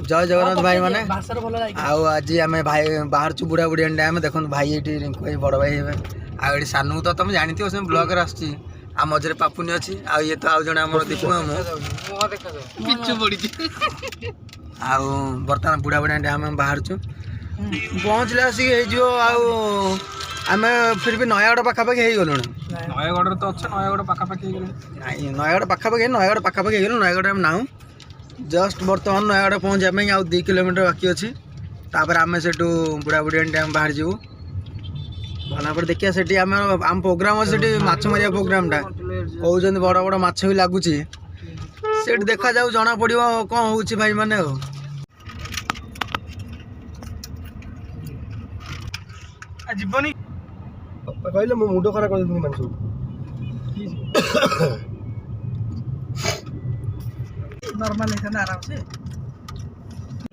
जय जगन्नाथ भाई मैंने आउ आज आम भाई बाहर छु बुढ़ा बुढ़िया डैम देखो भाई ये रिंकू बड़ भाई हे आउ सानू तो तुम जानी से ब्लॉग आसुची आ मझे पापुनी अच्छी आ ये तो आउ जन आम दीपू आउ बर्तमान बुढ़ा बुढ़िया डैम हम बाहर छु पहुँचले आसिक आम फिर भी नयागढ़ पाखापाखि हो गलु नयागढ़ तो अच्छे नयागढ़ पाखापाखि नयागढ़ पाखापाखि नयागढ़ पाखापाखि हो नयागढ़ आम नाऊ जस्ट बर्तमान नयागढ़ पहुँचापी आउ 2 किलोमीटर बाकी अच्छी तापर आम से बुढ़ा बुढ़िया डैम बाहर जीवु भला देखिए से आम प्रोग्राम अच्छे माछ मारिया प्रोग्रामटा कहते बड़ बड़ माछ भी लगुच से देखा जाऊ जना पड़ो कौन हो भाई मैंने जीवनी कहले मो मुंड खराब कर देनी मानसु नॉर्मल है ना आराम से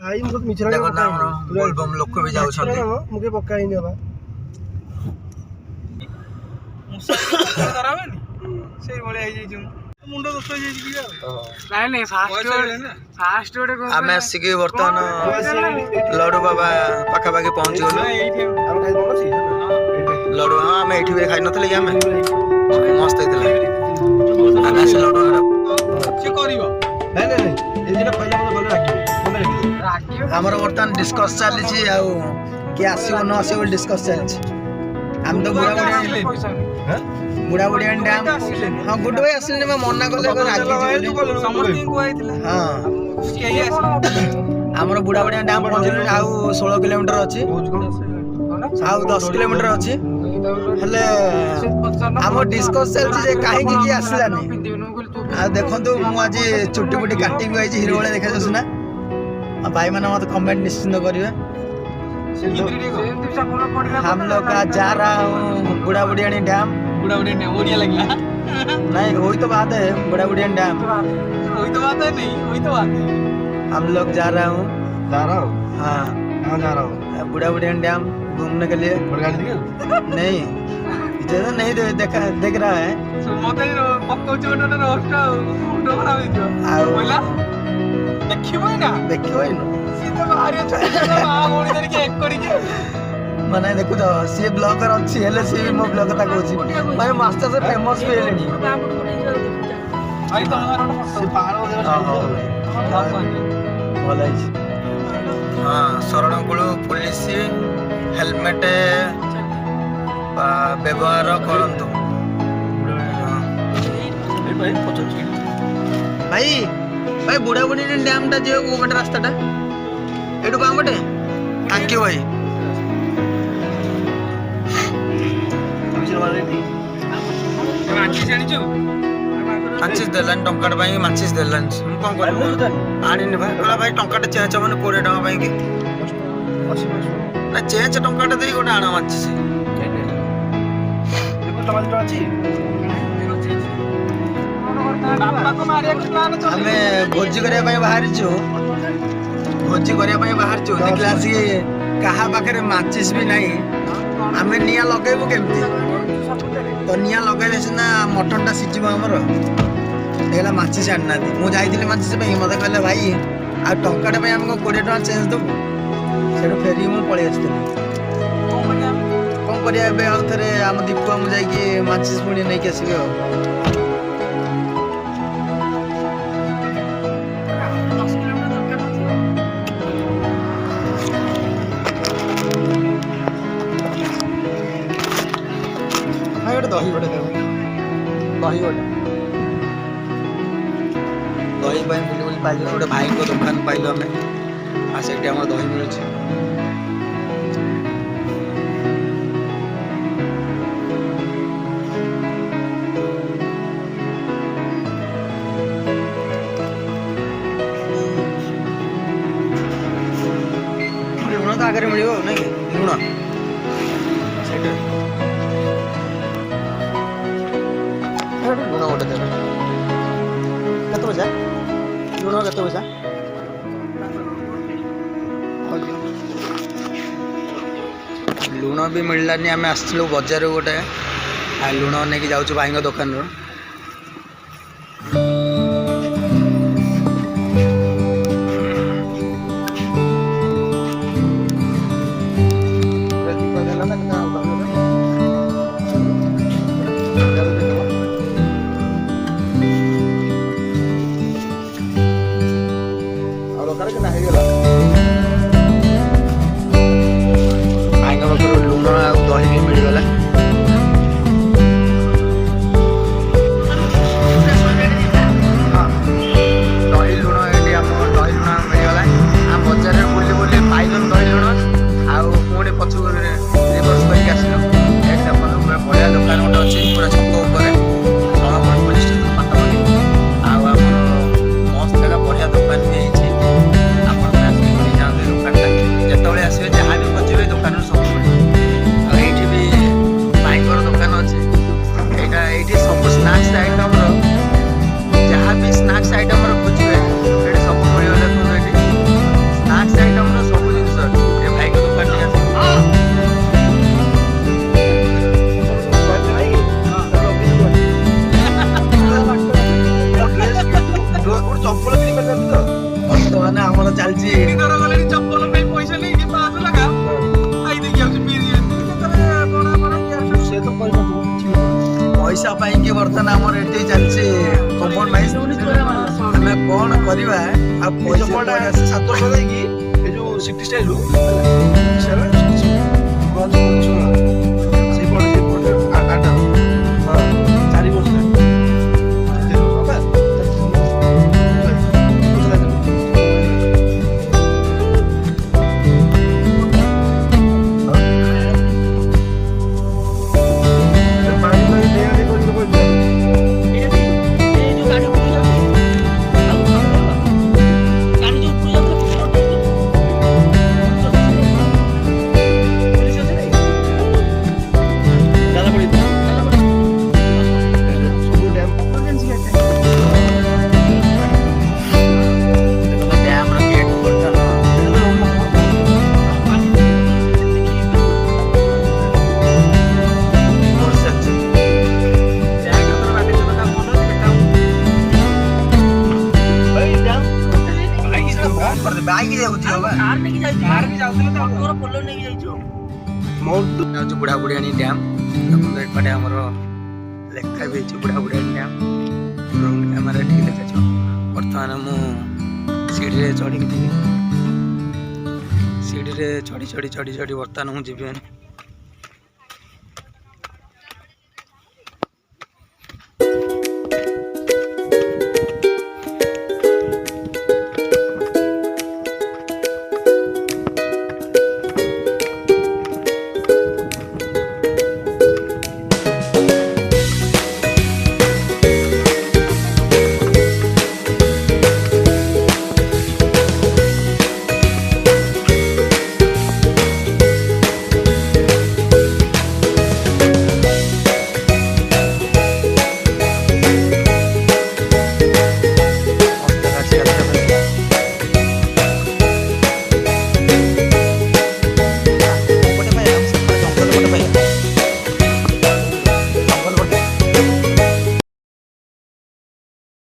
आई मुझे मिचरा देखो ना बोलबम लोक भी जाउ छथि मुके पक्का ही नहीं बा मुसा करावे से बोले आई जे मुंड दोष हो जे कि नहीं नहीं फास्ट ओडे को आमे सिकी बर्तमान लड्डू बाबा पाखा पाखि पहुंच गलो हम खाई बोलो सी लड्डू हां आमे एठी भी खाइ नथले कि आमे मस्त हेतले आमे से लड्डू से करियो नहीं नहीं नहीं ये दिन पहले बोले राखी हमर बर्तमान डिस्कस चली छी आ कि आसीबो न आसीबो डिस्कस चली छी हम तो बुढ़ा बुढ़िया डैम हाँ गुड भाई असली में मना कले समथिंग को आइतला हां केही आसी हमर बुढ़ा बुढ़िया डैम पहुंचले आउ 16 किलोमीटर अछि आउ 10 किलोमीटर अछि हेले हम डिस्कस चलछि जे काहे की आसला नै आ देखंतु मु आज चुट्टी पुटी काटी गई छी हिरो वाले देखा जस ना भाई माने मत कमेंट निश्चित करिवे हम लोग का जा रहा हूँ बुढ़ा बुढ़िया डैम बुढ़ा बुढ़िया ने ओडिया लगला नहीं वही तो बात है बुढ़ा बुढ़िया डैम वही तो बात है नहीं वही तो बात है हम लोग जा रहा हूँ हाँ कहां जा रहा हूं बुढ़ा बुढ़िया डैम घूमने के लिए गाड़ी दिखे नहीं इधर नहीं देखा देख रहा है मते पक्को छोटा रोस्ट मुंडो खराब हो जो बोला देखिबो ना सीधा बाहर छोटा मां गोड़ी धर के एक करी के माने देखु तो सी ब्लॉगर अछि हेले सी मो ब्लॉग ता कहूची भाई मास्टर से फेमस भी हेलेनी भाई तो हमारा से पहाड़ वगैरह भले हां शरण गुळु पुलिस हेलमेट व्यवहार करंतु भाई भाई बुढ़ा बुढ़ी डैम टा जे को गट रास्ता टा एडु काम बटे थैंक यू भाई माची जानि छु माचिस देलन टंकाट भाई माचिस देलन हम कोन कर आनी ने भाई कला भाई टंकाट चेंज माने 20 टका भाई के ना चेंज टंकाट देई गोटा आना माचिस देखो टमाटर अछि बापा को मारिया के प्लान छ हमें भोजी करे भाई बाहर छु भोजी करे भाई बाहर छु देखला सी कहा पाखरे माचिस भी नहीं हमें निया लगेबो केमती तो निया लगेले सिना मटन टा सिजिबो हमर देखला माचिस आनना दी मु जाईतिले माचिस पे मते कहले भाई आ टंकाटे पे हमको 20 टका चेंज दो सेडो फेरी मु पळे आस्ते कोन करिया बे और थरे हम दीपू हम जाई कि माचिस पुणी नै के आसीबे दही बड़े दही बिल्कुल पाइल गोटे भाई को दुकान पाइल आम से दही मिलूँ लुण तो आगे मिल नहीं लुण लुण गोटे देवे कत पैसा लुण कत पैसा लुण भी मिललानी आम आसलु बजार गोटे लुण नहीं जाऊँ भाई दुकान रू ଦରକାର କି ନା ହେଇଗଲା ଆଇଙ୍କ ପାଖରୁ ଲୁଣ ଆଉ ଦହି ବି ମିଳିଗଲା। ଦହି ଲୁଣ ଏଠି ଆମ ଦହି ଲୁଣ ମିଳିଗଲା। ଆମ ବଜାରରେ ବୁଲି ବୁଲି ପାଇଲୁନି ଦହି ଲୁଣ ଆଉ ପୁଣି ପଛକୁ ରିଭର୍ସ କରିକି ଆସିଲୁ। ଏଠି ଆମର ପୁରା ବଢ଼ିଆ ଦୋକାନ ଗୋଟେ ଅଛି ପୁରା ଛକ ଉପରେ ସହରଗଡ଼ ପୋଲିସ ଷ୍ଟେସନ ପାଖାପାଖି। ଆଉ ଆମର ମସ୍ତ ଜାଗା ବଢ଼ିଆ ଦୋକାନ ବି ହେଇଛି। ଆପଣ ଆସିକି ନେଇଯାଆନ୍ତୁ ଦୋକାନଟା। ଯେତେବେଳେ ଆସିବେ ଯାହା ବି ଖୋଜିବେ ଦୋକାନରୁ ସବୁ ମିଳିବ। ଆଉ ଏଇଠି ବି ଭାଇଙ୍କର ଦୋକାନ ଅଛି। ଏଇଠି ସବୁ ସ୍ନାକ୍ସ ଆଇଟମର ଯାହା ବି ସ୍ନାକ୍ସ ଆଇଟମର ଖୋଜିବେ ଏଠି ସବୁ ମିଳିବ। ଦେଖନ୍ତୁ ଏଠି ସ୍ନାକ୍ସ ଆଇଟମର ସବୁ ଜିନିଷ ଅଛି। ଏ ଭାଇଙ୍କ ଦୋକାନ ଟିକେ ଆସିବେ। ଚପଲ କିଣି ପାରିଥାନ୍ତି ତ ବର୍ତ୍ତମାନ ଆମର ଚାଲିଛି ଧର ଗଲେଣି ଚପଲ ପାଇଁ ପଇସା ନେଇକି 500 ଟଙ୍କା ଖାଇ ଦେଇକି ଆଉଛି ପିଇ ସେ ତ କହିନଥିବ କିଛି ବି। ପଇସା ପାଇଁକି ବର୍ତ୍ତମାନ ଆମର ଏଠି ଚାଲିଛି କମ୍ପ୍ରମାଇଜ। ଆମେ କଣ କରିବା ଆଉ ଏଇ ପଇସା ଚପଲଟା କୁଆଡେ ଆସିବ? 700 ଦେଇକି ଏ ଯୋଉ ସିଟି ଷ୍ଟାଇଲରୁ ସେଇପଟେ ଆଟା ହଁ 4 ବର୍ଷ ଡ୍ୟାମର ଗେଟ୍ ବର୍ତ୍ତମାନ ବସିଛି। ବାଇକ୍ ଯାଉଛି ଯାଉଛି ବୁଢ଼ାବୁଢ଼ିଆଣି ଡ୍ୟାମ୍। ଦେଖନ୍ତୁ ଏପଟେ ଆମର ଲେଖା ବି ହେଇଛି ବୁଢ଼ାବୁଢ଼ିଆଣି ଡ୍ୟାମ୍। ଡ୍ରୋନ୍ କ୍ୟାମେରା ଟିକେ ଦେଖାଯିବ। ବର୍ତ୍ତମାନ ମୁଁ ସିଡ଼ିରେ ଚଢ଼ିକି ଯିବି। ସିଡ଼ିରେ ଚଢ଼ି ବର୍ତ୍ତମାନ ମୁଁ ଯିବି।